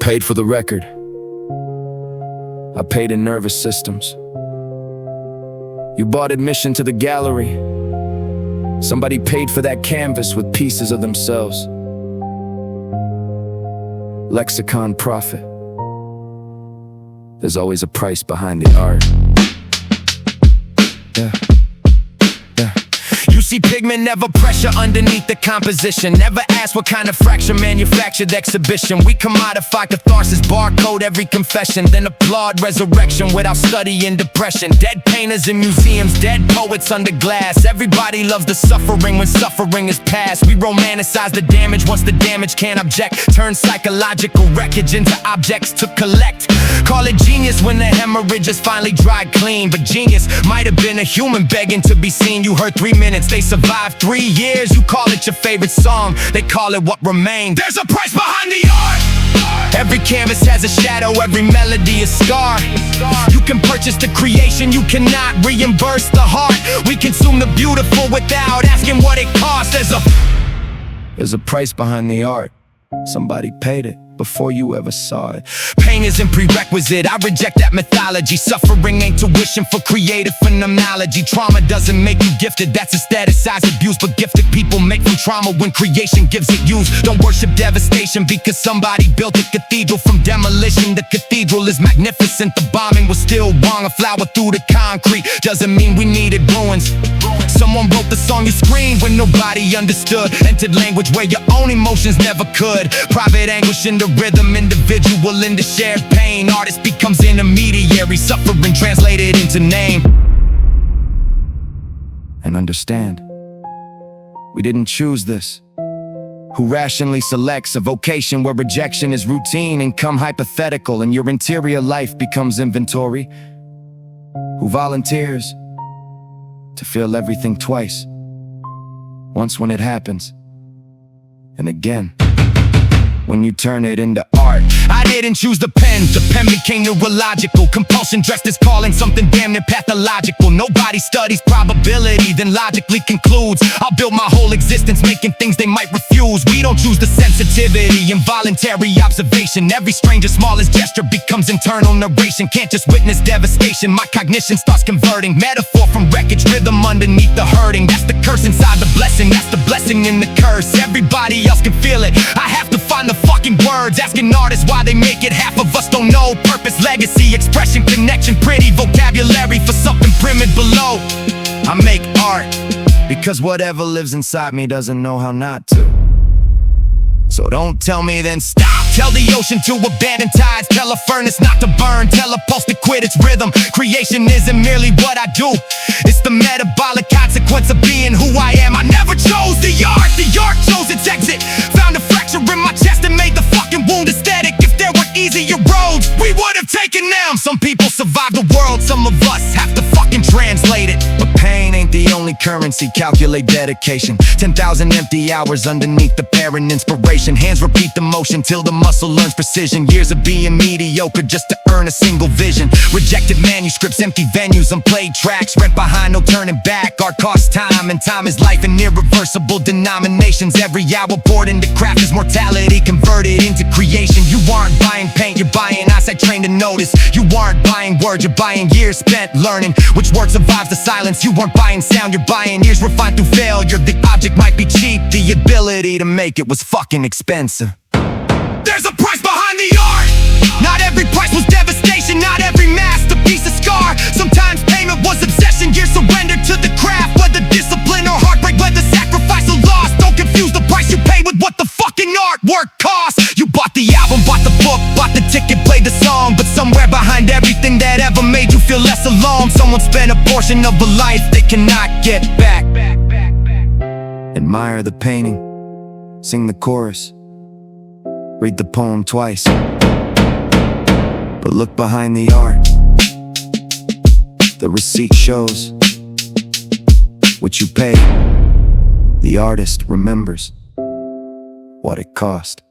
paid for the record. I paid in nervous systems. You bought admission to the gallery. Somebody paid for that canvas with pieces of themselves. Lexicon profit. There's always a price behind the art. Yeah. You see pigment, never pressure underneath the composition. Never ask what kind of fracture manufactured exhibition. We commodify catharsis, barcode every confession, then applaud resurrection without studying depression. Dead painters in museums, dead poets under glass. Everybody loves the suffering when suffering is past. We romanticize the damage once the damage can't object. Turn psychological wreckage into objects to collect. Call it genius when the hemorrhage is finally dried clean. But genius might have been a human begging to be seen. You heard 3 minutes, they survived 3 years. You call it your favorite song, they call it what remained. There's a price behind the art. Every canvas has a shadow, every melody is scar. You can purchase the creation, you cannot reimburse the heart. We consume the beautiful without asking what it costs. There's a price behind the art. Somebody paid it before you ever saw it. Pain isn't prerequisite, I reject that mythology. Suffering ain't tuition for creative phenomenology. Trauma doesn't make you gifted, that's aestheticized abuse. But gifted people make from trauma when creation gives it use. Don't worship devastation because somebody built a cathedral from demolition. The cathedral is magnificent, the bombing was still wrong. A flower through the concrete doesn't mean we needed ruins. Someone wrote the song you screamed when nobody understood. Entered language where your own emotions never could. Private anguish in the rhythm, individual in the shared pain. Artist becomes intermediary, suffering translated into name. And understand, we didn't choose this. Who rationally selects a vocation where rejection is routine, income hypothetical, and your interior life becomes inventory? Who volunteers to feel everything twice, once when it happens, and again when you turn it into art. I didn't choose the pen became neurological. Compulsion dressed as calling something damn near pathological. Nobody studies probability, then logically concludes. I'll build my whole existence making things they might refuse. We don't choose the sensitivity, involuntary observation. Every stranger's smallest gesture becomes internal narration. Can't just witness devastation, my cognition starts converting. Metaphor from wreckage, rhythm underneath the hurting. That's the curse inside the blessing, that's the blessing in the curse. Everybody else can feel it, I have to find the fucking words. Asking artists why they make it, half of us don't know. Purpose, legacy, expression, connection, pretty vocabulary for something primitive below. I make art because whatever lives inside me doesn't know how not to. So don't tell me then stop. Tell the ocean to abandon tides. Tell a furnace not to burn. Tell a pulse to quit its rhythm. Creation isn't merely what I do, it's the metabolic consequence of being who I am. I never chose the art chose its exit. Found a fracture in my chest and made the fucking wound aesthetic. If there were easier roads, we would have taken them. Some people survive the world, some of us have to fucking translate it. But pain ain't the only currency, calculate dedication. 10,000 empty hours underneath the parent inspiration. Hands repeat the motion till the muscle learns precision. Years of being mediocre just to earn a single vision. Rejected manuscripts, empty venues, unplayed tracks. Rent behind, no turning back. Art costs time, and time is life in irreversible denominations. Every hour poured into craft is mortality converted into creation. You aren't buying paint, you're buying eyesight trained to notice. You aren't buying words, you're buying years spent learning which word survives the silence. You weren't buying sound, you're buying years refined through failure. The object might be cheap, the ability to make it was fucking expensive. There's a price behind the art. Not every price was devastation, not every masterpiece a scar. Sometimes payment was obsession, years surrendered to the craft. Whether discipline or heartbreak, whether sacrifice or loss, don't confuse the price you pay with what the fucking artwork costs. You bought the album, bought the book, bought the ticket, played the song. But somewhere behind everything that ever made you feel less alone, someone spent a portion of a life they cannot get back. Admire the painting, sing the chorus, read the poem twice, but look behind the art. The receipt shows what you pay. The artist remembers what it cost.